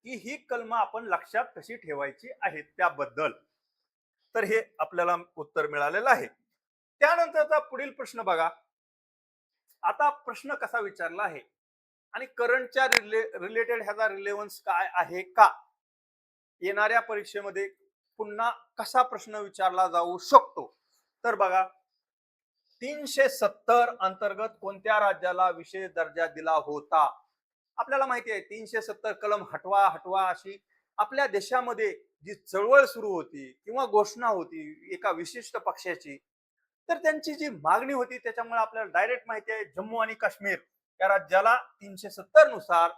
की ही कलम आपण लक्षात कशी ठेवायची आहेत त्याबद्दल. तर हे आपल्याला उत्तर मिळालेलं आहे. त्यानंतरचा पुढील प्रश्न बघा. आता प्रश्न कसा विचारला आहे आणि करंटच्या रिलेटेड ह्याचा रिलेव्हन्स काय आहे का? येणाऱ्या परीक्षेमध्ये पुन्हा कसा प्रश्न विचारला जाऊ शकतो? तर बघा 370 अंतर्गत कोणत्या राज्याला विशेष दर्जा दिला होता? आपल्याला माहिती आहे 370 कलम हटवा हटवा अशी आपल्या देशामध्ये जी चळवळ सुरू होती किंवा घोषणा होती एका विशिष्ट पक्षाची, तर त्यांची जी मागणी होती त्याच्यामुळे आपल्याला डायरेक्ट माहिती आहे जम्मू आणि काश्मीर या राज्याला 370 नुसार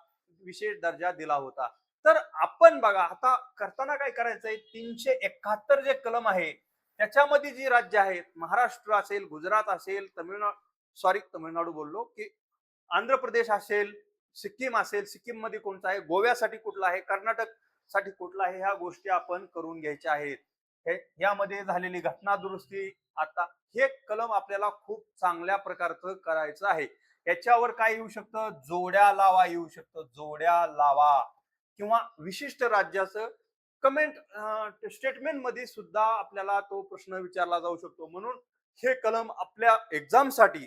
विशेष दर्जा दिला होता. तर आपण बघा आता करताना काय करायचंय, 371 जे कलम आहे त्याच्यामध्ये जी राज्य आहेत महाराष्ट्र असेल, गुजरात असेल, तमिळनाडू बोललो की आंध्र प्रदेश असेल, सिक्कीम असेल, सिक्कीम मध्ये कोणता आहे, गोव्यासाठी कुठला आहे, कर्नाटक साठी कुठला आहे, ह्या गोष्टी आपण करून घ्यायच्या आहेत. यामध्ये झालेली घटना दुरुस्ती, आता हे कलम आपल्याला खूप चांगल्या प्रकारचं करायचं आहे. याच्यावर काय येऊ शकतं? जोड्या लावा येऊ शकतं. जोड्या लावा किंवा विशिष्ट राज्याचं कमेंट स्टेटमेंट मध्ये सुद्धा आपल्याला तो प्रश्न विचारला जाऊ शकतो. म्हणून हे कलम आपल्या एक्झाम साठी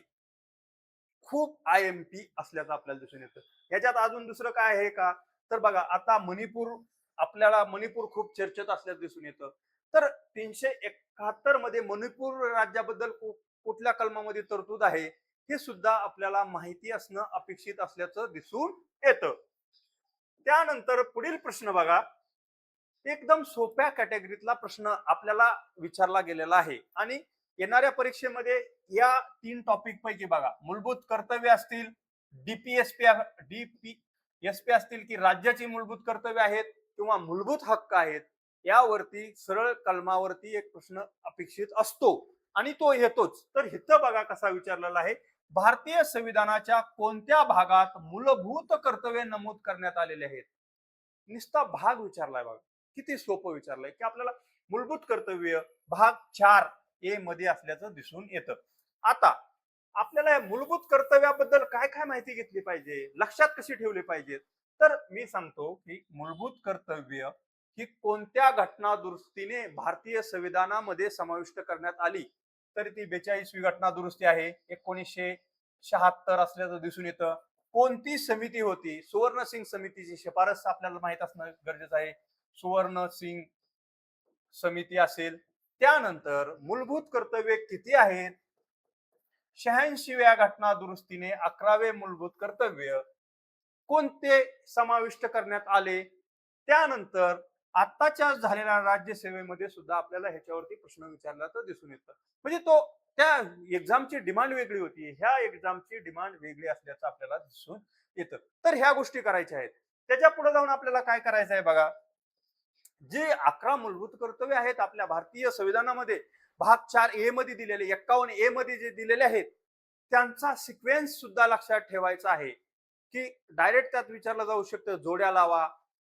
खूप IMP असल्याचं आपल्याला दिसून येतं. याच्यात अजून दुसरं काय आहे का? तर बघा आता मणिपूर, आपल्याला मणिपूर खूप चर्चेत असल्याचं दिसून येतं. तर 371 मध्ये मणिपूर राज्याबद्दल कुठल्या कलमामध्ये तरतूद आहे हे सुद्धा आपल्याला माहिती असणं अपेक्षित असल्याचं दिसून येतं. त्यानंतर पुढील प्रश्न बघा, एकदम सोप्या कॅटेगरीतला प्रश्न आपल्याला विचारला गेलेला आहे आणि येणाऱ्या परीक्षेमध्ये या 3 टॉपिक पैकी बघा, मूलभूत कर्तव्य असतील, डीपीएसपी असतील की राज्याची मूलभूत कर्तव्य आहेत किंवा मूलभूत हक्क आहेत, यावरती सरळ कलमावरती एक प्रश्न अपेक्षित असतो आणि तो येतोच. तर इथं बघा कसा विचारलेला आहे, भारतीय संविधानाच्या कोणत्या भागात मूलभूत कर्तव्य नमूद करण्यात आलेले आहेत. नुसता भाग विचारलाय बघा, किती सोपं विचारलंय की आपल्याला मूलभूत कर्तव्य भाग 4 मध्ये असल्याचं दिसून येतं. आता आपल्याला या मूलभूत कर्तव्याबद्दल काय काय माहिती घेतली पाहिजे, लक्षात कशी ठेवली पाहिजे, तर मी सांगतो की मूलभूत कर्तव्य ही कोणत्या घटना दुरुस्तीने भारतीय संविधानामध्ये समाविष्ट करण्यात आली, तर ती 42वी घटना दुरुस्ती आहे, 1976 असल्याचं दिसून येतं. कोणती समिती होती, सुवर्ण सिंग समितीची शिफारस आपल्याला माहित असणं गरजेचं आहे, सुवर्ण सिंग समिती असेल. त्यानंतर मूलभूत कर्तव्य किती आहेत, 86व्या घटना दुरुस्तीने 11वे मूलभूत कर्तव्य कोणते समाविष्ट करण्यात आले. त्यानंतर आताच्या झालेल्या राज्यसेवेमध्ये सुद्धा आपल्याला ह्याच्यावरती प्रश्न विचारला तर दिसून येतं. म्हणजे तो त्या एक्झामची डिमांड वेगळी होती, ह्या एक्झामची डिमांड वेगळी असल्याचं आपल्याला दिसून येतं. तर ह्या गोष्टी करायच्या आहेत. त्याच्या पुढे जाऊन आपल्याला काय करायचं आहे बघा, जे 11 मूलभूत कर्तव्य आहेत आपल्या भारतीय संविधानामध्ये भाग 4A मध्ये दिलेले, 51A मध्ये जे दिलेले आहेत, त्यांचा सिक्वेन्स सुद्धा लक्षात ठेवायचा आहे की डायरेक्ट त्यात विचारलं जाऊ शकतं जोड्या लावा,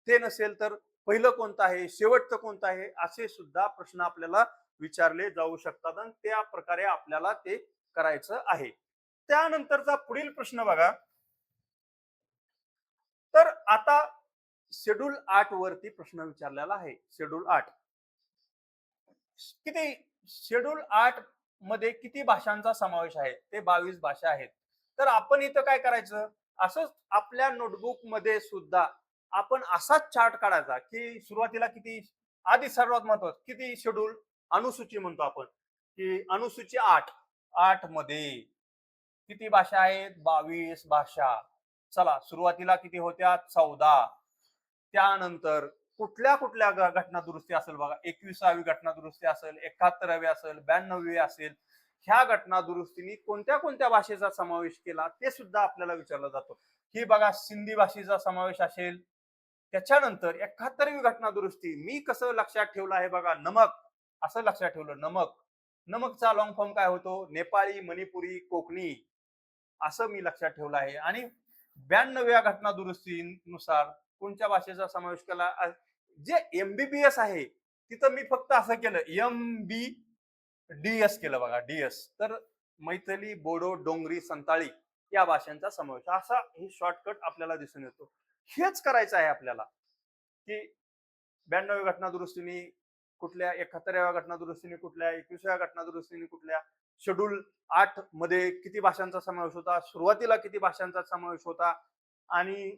ते नसेल तर पहिलं कोणतं आहे, शेवटचं कोणतं आहे, असे सुद्धा प्रश्न आपल्याला विचारले जाऊ शकतात आणि त्या प्रकारे आपल्याला ते करायचं आहे. त्यानंतरचा पुढील प्रश्न बघा, तर आता शेड्यूल 8 वरती प्रश्न विचारलेला आहे. शेड्यूल 8 किती, शेड्यूल 8 मध्ये किती भाषांचा समावेश आहे, ते 22 भाषा आहेत. तर आपण इथं काय करायचं, असंच आपल्या नोटबुक मध्ये सुद्धा आपण असाच चार्ट काढायचा की सुरुवातीला किती, आधी सर्वात महत्वाचं किती शेड्यूल, अनुसूची म्हणतो आपण की अनुसूची 8 मध्ये किती भाषा आहेत, 22 भाषा. चला सुरुवातीला किती होत्या, 14. त्यानंतर कुठल्या कुठल्या घटना दुरुस्ती असेल बघा, 21वी घटना दुरुस्ती असेल, 71वी असेल, 92वी असेल, ह्या घटना दुरुस्तीने कोणत्या कोणत्या भाषेचा समावेश केला ते सुद्धा आपल्याला विचारलं जातो. ही बघा सिंधी भाषेचा समावेश असेल. त्याच्यानंतर 71वी घटना दुरुस्ती मी कसं लक्षात ठेवलं आहे बघा, नमक असं लक्षात ठेवलं, नमक, नमकचा लॉंग फॉर्म काय होतो, नेपाळी, मणिपुरी, कोकणी, असं मी लक्षात ठेवलं आहे. आणि 92व्या घटना दुरुस्तीनुसार कोणत्या भाषेचा समावेश केला, जे एमबीबीएस आहे तिथं मी फक्त असं केलं, MBDS केलं बघा, DS. तर मैथिली, बोडो, डोंगरी, संताळी या भाषांचा समावेश, असा हे शॉर्टकट आपल्याला दिसून येतो. हेच करायचं आहे आपल्याला की 92व्या घटना दुरुस्तीने कुठल्या, 71व्या घटना दुरुस्तीने कुठल्या, 21व्या घटना दुरुस्तीने कुठल्या, शेड्यूल 8 मध्ये किती भाषांचा समावेश होता, सुरुवातीला किती भाषांचा समावेश होता आणि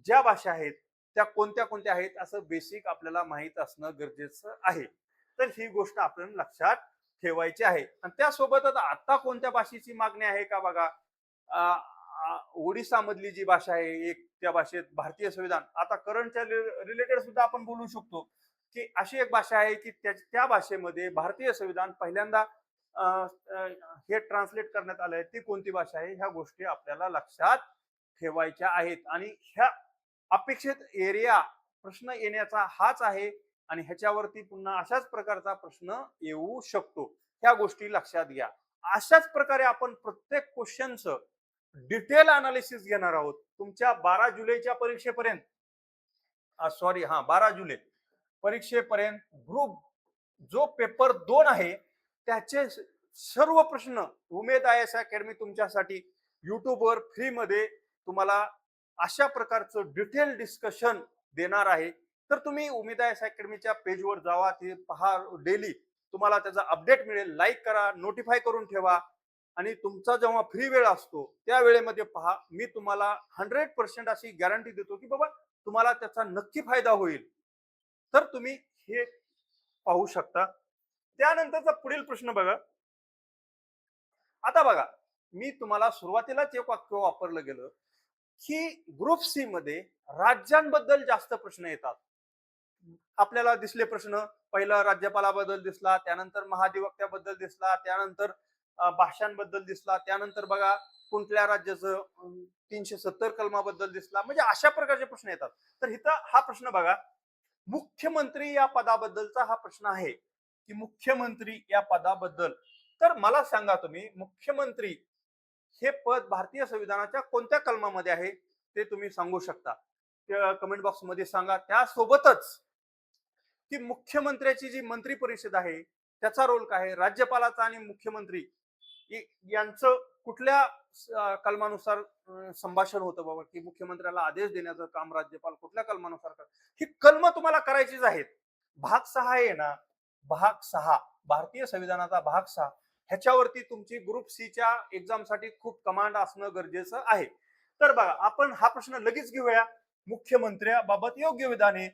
ज्या भाषा आहेत त्या कोणत्या कोणत्या आहेत, असं बेसिक आपल्याला माहित असणं गरजेचं आहे. तर ही गोष्ट आपण लक्षात ठेवायची आहे. आणि त्यासोबतच आता कोणत्या भाषेची मागणी आहे का बघा, ओडिसा मधली जी भाषा आहे एक, त्या भाषेत भारतीय संविधान, आता करंटच्या रिलेटेड सुद्धा आपण बोलू शकतो की अशी एक भाषा आहे की त्या भाषेमध्ये भारतीय संविधान पहिल्यांदा हे ट्रान्सलेट करण्यात आलंय, ती कोणती भाषा आहे, ह्या गोष्टी आपल्याला लक्षात ठेवायच्या आहेत. आणि ह्या अपेक्षित एरिया प्रश्न येण्याचा हाच आहे आणि ह्याच्यावरती पुन्हा अशाच प्रकारचा प्रश्न येऊ शकतो, ह्या गोष्टी लक्षात घ्या. अशाच प्रकारे आपण प्रत्येक क्वेश्चनचं डिटेल अनालिसिस घेणार आहोत तुमच्या 12 जुलैच्या परीक्षेपर्यंत. 12 जुलै परीक्षेपर्यंत ग्रुप जो पेपर 2 आहे त्याचे सर्व प्रश्न उमेद IAS अकॅडमी तुमच्यासाठी युट्यूबवर फ्री मध्ये तुम्हाला अशा प्रकारचं डिटेल डिस्कशन देणार आहे. तर तुम्ही उमेद IAS अकॅडमीच्या पेजवर जावा, ते पहा, डेली तुम्हाला त्याचा अपडेट मिळेल. लाईक करा, नोटिफाय करून ठेवा आणि तुमचा जेव्हा फ्री वेळ असतो त्या वेळेमध्ये पहा. मी तुम्हाला 100% अशी गॅरंटी देतो की बाबा तुम्हाला त्याचा नक्की फायदा होईल. तर तुम्ही हे पाहू शकता. त्यानंतरचा पुढील प्रश्न बघा. आता बघा, मी तुम्हाला सुरुवातीलाच एक वाक्य वापरलं गेलं की ग्रुप सी मध्ये राज्यांबद्दल जास्त प्रश्न येतात. आपल्याला दिसले प्रश्न. पहिला राज्यपालाबद्दल दिसला, त्यानंतर महाधिवक्त्याबद्दल दिसला, त्यानंतर भाषांबद्दल दिसला, त्यानंतर बघा कुठल्या राज्याचं 370 कलमाबद्दल दिसला. म्हणजे अशा प्रकारचे प्रश्न येतात. तर इथं हा प्रश्न बघा, मुख्यमंत्री या पदाबद्दलचा हा प्रश्न आहे की मुख्यमंत्री या पदाबद्दल. तर मला सांगा तुम्ही, मुख्यमंत्री हे पद भारतीय संविधानाच्या कोणत्या कलमामध्ये आहे ते तुम्ही सांगू शकता. कमेंट बॉक्स मध्ये सांगा. त्यासोबतच की मुख्यमंत्र्याची जी मंत्री परिषद आहे त्याचा रोल काय आहे, राज्यपालाचा आणि मुख्यमंत्री यांचं कुठल्या कलमानुसार संभाषण होतं बाबा, की मुख्यमंत्र्याला आदेश देण्याचं काम राज्यपाल कुठल्या कलमानुसार करतात, ही कलम तुम्हाला करायचीच आहेत. भाग 6 आहे ना, भाग 6 भारतीय संविधानाचा भाग 6 ह्याच्यावरती तुमची ग्रुप सी च्या एक्झाम साठी खूप कमांड असणं गरजेचं आहे. तर बघा, आपण हा प्रश्न लगेच घेऊया. मुख्यमंत्र्याबाबत योग्य विधाने.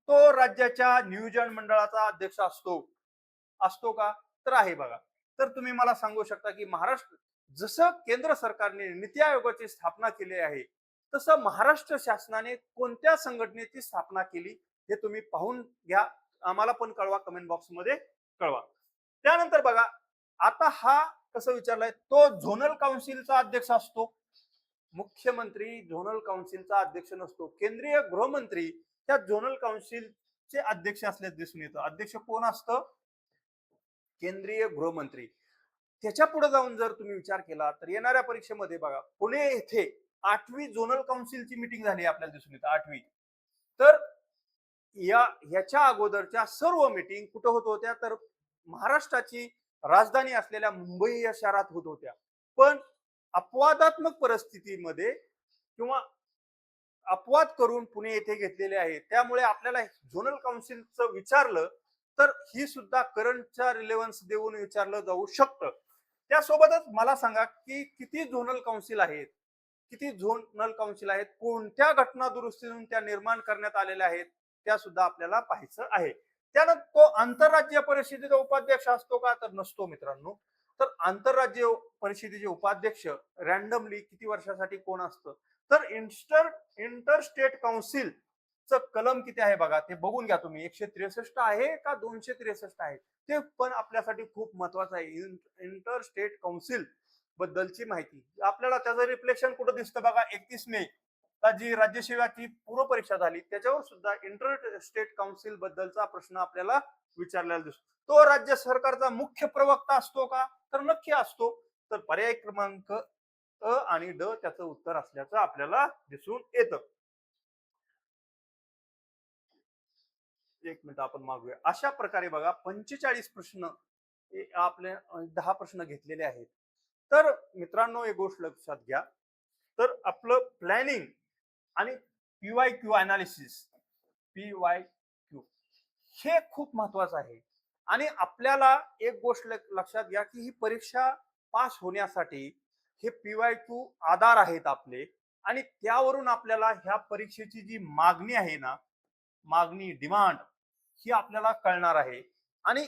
तो राज्याच्या नियोजन मंडळाचा अध्यक्ष असतो. असतो का? तर आहे बघा. तर तुम्ही मला सांगू शकता की महाराष्ट्र, जसं केंद्र सरकारने नीती आयोगाची स्थापना केली आहे, तसं महाराष्ट्र शासनाने कोणत्या संघटनेची स्थापना केली हे तुम्ही पाहून घ्या. आम्हाला पण कळवा, कमेंट बॉक्स मध्ये कळवा. त्यानंतर बघा, आता हा कसं विचारलाय, तो झोनल काउन्सिलचा अध्यक्ष असतो. मुख्यमंत्री झोनल काउन्सिलचा अध्यक्ष नसतो. केंद्रीय गृहमंत्री त्या झोनल काउन्सिलचे अध्यक्ष असल्यास दिसून येतं. अध्यक्ष कोण असतं? केंद्रीय गृहमंत्री. त्याच्या पुढे जाऊन जर तुम्ही विचार केला तर येणाऱ्या परीक्षेमध्ये बघा, पुणे येथे 8वी झोनल काउन्सिलची मीटिंग झाली आपल्याला दिसून येतं. 8वी. तर ह्याच्या अगोदरच्या सर्व मीटिंग कुठं होत होत्या, तर महाराष्ट्राची राजधानी असलेल्या मुंबई या शहरात होत होत्या. पण अपवादात्मक परिस्थितीमध्ये किंवा अपवाद करून पुणे येथे घेतलेले आहे. त्यामुळे आपल्याला झोनल काउन्सिलचं विचारलं तर ही सुद्धा करंटचा रिलेव्हन्स देऊन विचारलं जाऊ शकतं. त्यासोबतच मला सांगा की किती झोनल काउन्सिल आहेत, किती झोनल काउन्सिल आहेत, कोणत्या घटना दुरुस्तीतून त्या निर्माण करण्यात आलेल्या आहेत, त्या सुद्धा आपल्याला पाहायचं आहे. त्यानंतर तो आंतरराज्य परिषदेचा उपाध्यक्ष असतो का? तर नसतो मित्रांनो. तर आंतरराज्य परिषदेचे उपाध्यक्ष रॅन्डमली किती वर्षासाठी कोण असतं, तर इंटर स्टेट काउन्सिल कलम किती आहे बघा, ते बघून घ्या तुम्ही. 163 आहे का 263 आहे, ते पण आपल्यासाठी खूप महत्वाचं आहे. इंटर स्टेट काउन्सिल बद्दलची माहिती आपल्याला, त्याचं रिफ्लेक्शन कुठं दिसतं बघा. 31 मे जी राज्यसेवाची पूर्व परीक्षा झाली त्याच्यावर सुद्धा इंटर स्टेट काउन्सिल बद्दलचा प्रश्न आपल्याला विचारलेला दिसतो. तो राज्य सरकारचा मुख्य प्रवक्ता असतो का? तर नक्की असतो. तर पर्याय क्रमांक अ आणि ड त्याचं उत्तर असल्याचं आपल्याला दिसून येतं. एक मिनिट आपण मागूया. अशा प्रकारे बघा 45 प्रश्न आपले 10 प्रश्न घेतलेले आहेत. तर मित्रांनो, एक गोष्ट लक्षात घ्या, तर आपलं प्लॅनिंग आणि पीवायक्यू अनालिसिस, पीवायक्यू हे खूप महत्वाचं आहे. आणि आपल्याला एक गोष्ट लक्षात घ्या की ही परीक्षा पास होण्यासाठी हे पीवायक्यू आधार आहेत आपले, आणि त्यावरून आपल्याला ह्या परीक्षेची जी मागणी आहे ना, मागणी, डिमांड, ही आपल्याला कळणार आहे. आणि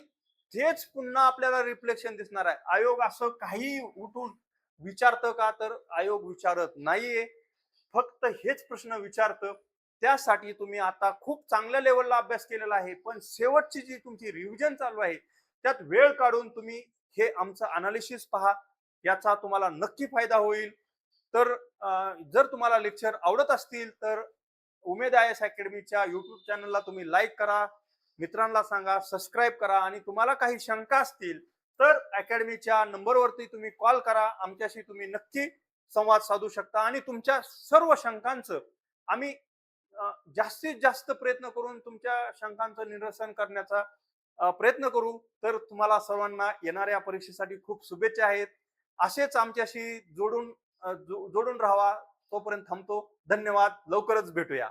तेच पुन्हा आपल्याला रिफ्लेक्शन दिसणार आहे. आयोग असं काही उठून विचारतं का? तर आयोग विचारत नाहीये. फक्त हेच प्रश्न विचारतं. त्यासाठी तुम्ही आता खूप चांगल्या लेवलला अभ्यास केलेला आहे, पण शेवटची जी तुमची रिव्हिजन चालू आहे त्यात वेळ काढून तुम्ही हे आमचं अनालिसिस पहा. याचा तुम्हाला नक्की फायदा होईल. तर जर तुम्हाला लेक्चर आवडत असतील तर उमेद आय एस अकॅडमीच्या युट्यूब चॅनलला तुम्ही लाईक करा, मित्रांना सांगा, सबस्क्राईब करा. आणि तुम्हाला काही शंका असतील तर अकॅडमीच्या नंबरवरती तुम्ही कॉल करा. आमच्याशी तुम्ही नक्की संवाद साधू शकता आणि तुमच्या सर्व शंकांचं आम्ही जास्तीत जास्त प्रयत्न करून तुमच्या शंकांचं निरसन करण्याचा प्रयत्न करू. तर तुम्हाला सर्वांना येणाऱ्या परीक्षेसाठी खूप शुभेच्छा आहेत. असेच आमच्याशी जोडून राहावा. तोपर्यंत थांबतो. धन्यवाद. लवकरच भेटूया.